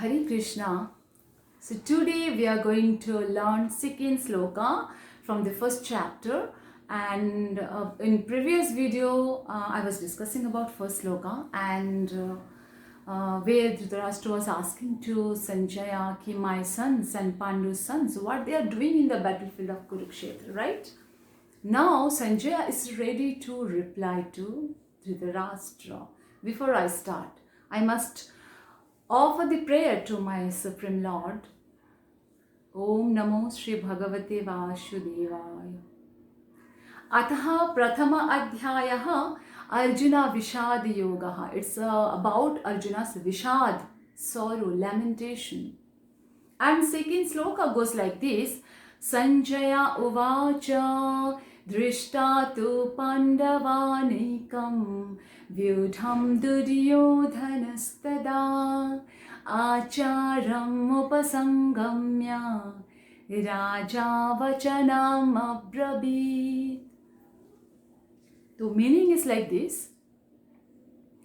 Hare Krishna. So today we are going to learn second sloka from the first chapter, and in previous video I was discussing about first sloka and where Dhritarashtra was asking to Sanjaya ki my sons and Pandu's sons what they are doing in the battlefield of Kurukshetra, right? Now Sanjaya is ready to reply to Dhritarashtra. Before I start, I must offer the prayer to my Supreme Lord. Om Namo Shri Bhagavate Vasudevaya. Atah Prathama Adhyayah Arjuna Vishad Yoga. It's about Arjuna's Vishad, sorrow, lamentation. And second sloka goes like this. Sanjaya Uvacha Drishta tu Pandavanikam Vyudham Duryodhanastada Acharam Upasangamya Raja Vachanam Abrabit. The meaning is like this.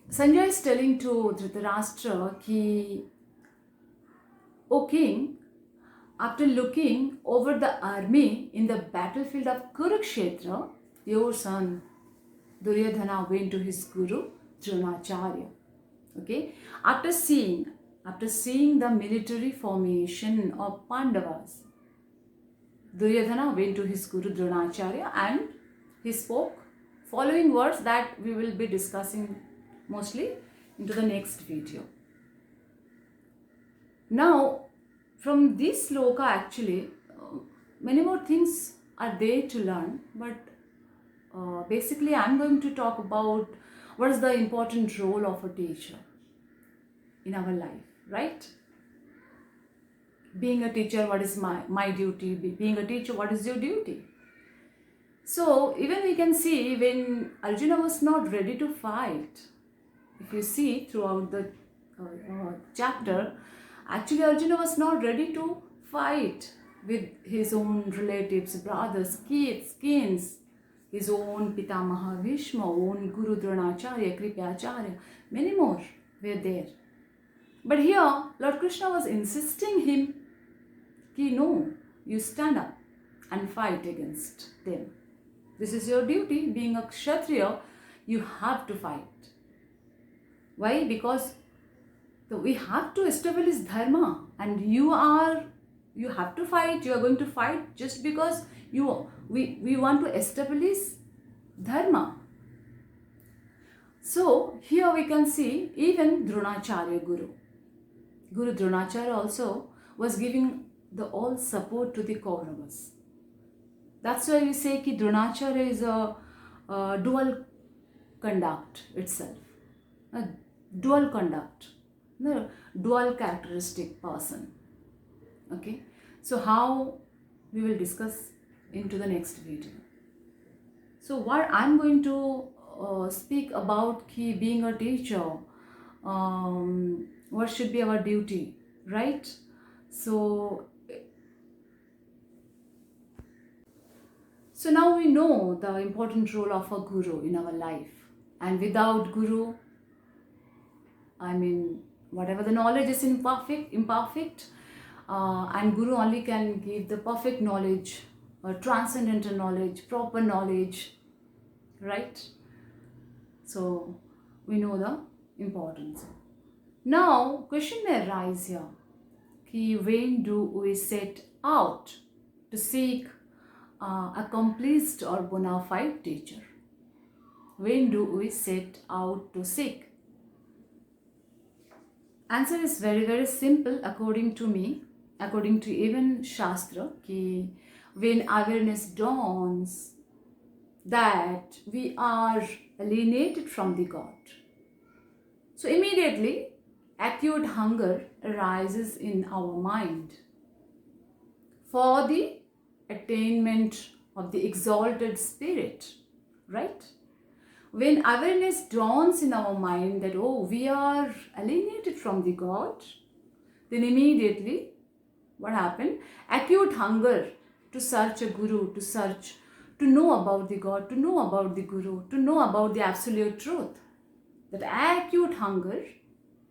Sanjay is telling to Dhritarashtra ki, O king, after looking over the army in the battlefield of Kurukshetra, your son Duryodhana went to his guru Dronacharya. Okay, after seeing the military formation of Pandavas, Duryodhana went to his guru Dronacharya and he spoke following words that we will be discussing mostly into the next video. Now, from this sloka actually, many more things are there to learn, but basically I'm going to talk about what is the important role of a teacher in our life, right? Being a teacher, what is my duty? Being a teacher, what is your duty? So even we can see when Arjuna was not ready to fight, if you see throughout the chapter, actually Arjuna was not ready to fight with his own relatives, brothers, kids, kins, his own Pitamaha Bhishma, own Guru Dronacharya, Kripacharya, many more were there. But here Lord Krishna was insisting him ki no, you stand up and fight against them. This is your duty. Being a Kshatriya, you have to fight. Why? Because we have to establish dharma, and you have to fight. You are going to fight just because we want to establish dharma. So here we can see even Dronacharya Guru Dronacharya also was giving the all support to the Kauravas. That's why we say ki Dronacharya is a dual conduct itself, a dual conduct, no, dual characteristic person. Okay, so how we will discuss into the next video. So what I'm going to speak about ki being a teacher, what should be our duty, right? So now we know the important role of a guru in our life, and without guru, whatever the knowledge is imperfect, and guru only can give the perfect knowledge, transcendental knowledge, proper knowledge, right? So we know the importance. Now question may arise here, ki when do we set out to seek accomplished or bona fide teacher? When do we set out to seek? Answer is very, very simple according to me, according to even Shastra, ki when awareness dawns that we are alienated from the God. So immediately acute hunger arises in our mind for the attainment of the exalted spirit, right? When awareness dawns in our mind that, oh, we are alienated from the God, then immediately what happened? Acute hunger to search a guru, to know about the God, to know about the guru, to know about the absolute truth. That acute hunger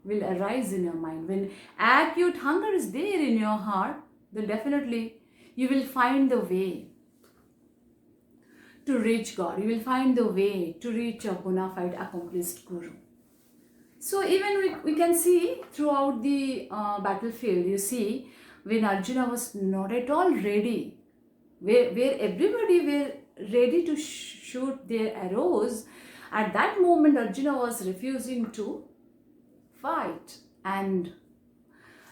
will arise in your mind. When acute hunger is there in your heart, then definitely you will find the way to reach God. You will find the way to reach a bona fide accomplished Guru. So even we can see throughout the battlefield, you see, when Arjuna was not at all ready, where everybody were ready to shoot their arrows, at that moment Arjuna was refusing to fight, and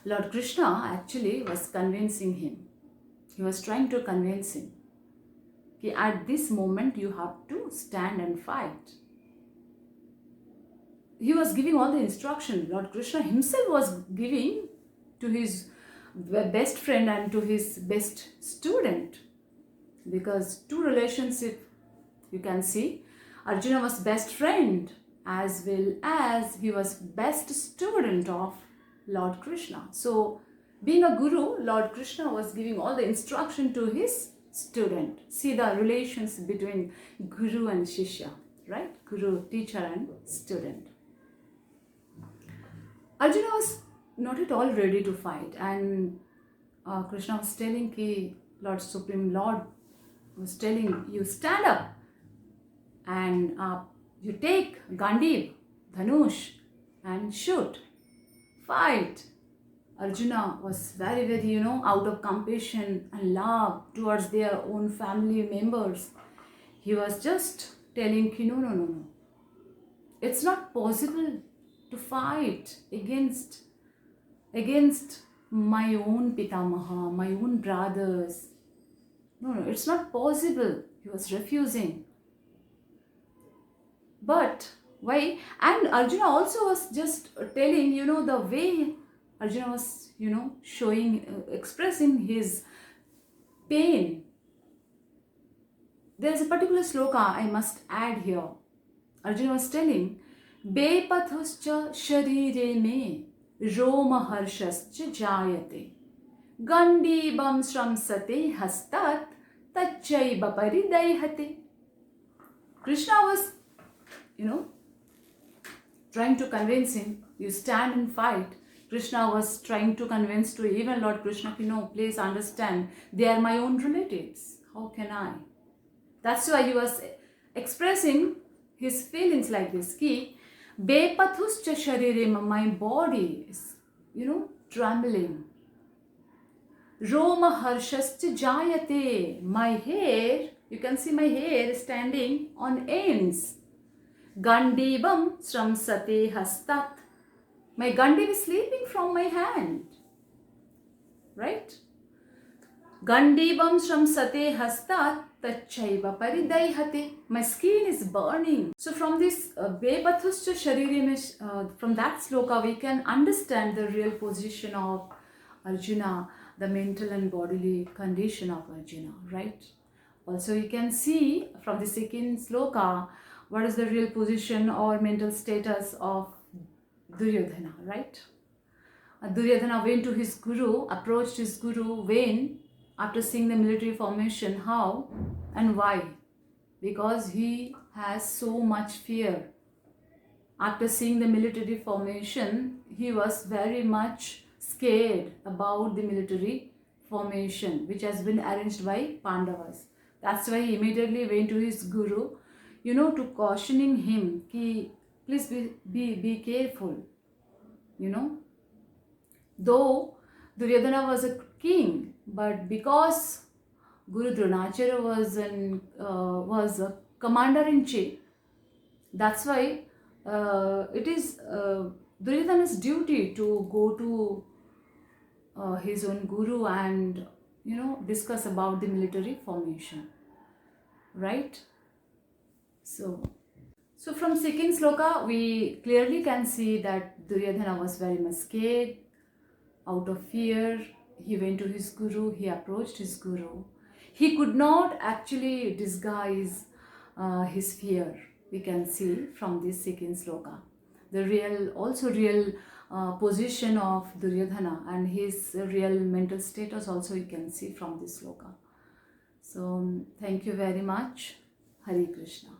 Lord Krishna actually was convincing him. He was trying to convince him. At this moment you have to stand and fight. He was giving all the instruction. Lord Krishna himself was giving to his best friend and to his best student, because two relationship you can see. Arjuna was best friend as well as he was best student of Lord Krishna. So being a guru, Lord Krishna was giving all the instruction to his student. See the relations between guru and shishya, right? Guru, teacher and student. Arjuna was not at all ready to fight, and Krishna was telling ki Lord Supreme Lord was telling you stand up and you take Gandiv, Dhanush and shoot, fight. Arjuna was very, out of compassion and love towards their own family members. He was just telling ki no. It's not possible to fight against my own Pitamaha, my own brothers. No, it's not possible. He was refusing. But why? And Arjuna also was just telling, the way Arjuna was, showing, expressing his pain. There is a particular sloka I must add here. Arjuna was telling, Bepathuscha sharire me roma harshascha jayate gandibam shramsate hastat tachaiba paridayhate. Krishna was, trying to convince him, you stand and fight. Krishna was trying to convince to even Lord Krishna, please understand, they are my own relatives. How can I? That's why he was expressing his feelings like this. Ki, Bepathuscha sharire, my body is, trembling. Roma harshascha jayate, my hair, you can see my hair standing on ends. Gandivam shramsate hastat, my Gandiv is sleeping from my hand. Right? Gandivam shramsate hastat tachaiva paridayhate, my skin is burning. So from this Bepathuscha sharire, from that sloka we can understand the real position of Arjuna, the mental and bodily condition of Arjuna, right? Also you can see from the second sloka what is the real position or mental status of Duryodhana, right? Duryodhana went to his guru, approached his guru when, after seeing the military formation, how and why? Because he has so much fear. After seeing the military formation, he was very much scared about the military formation which has been arranged by Pandavas. That's why he immediately went to his guru, to cautioning him, ki, please be careful. Though Duryodhana was a king, but because Guru Dronacharya was a commander-in-chief, that's why it is Duryodhana's duty to go to his own guru and discuss about the military formation, right? So from second sloka we clearly can see that Duryodhana was very much scared. Out of fear, he went to his guru, he approached his guru. He could not actually disguise his fear. We can see from this second sloka the real position of Duryodhana and his real mental status also you can see from this sloka. So thank you very much. Hare Krishna.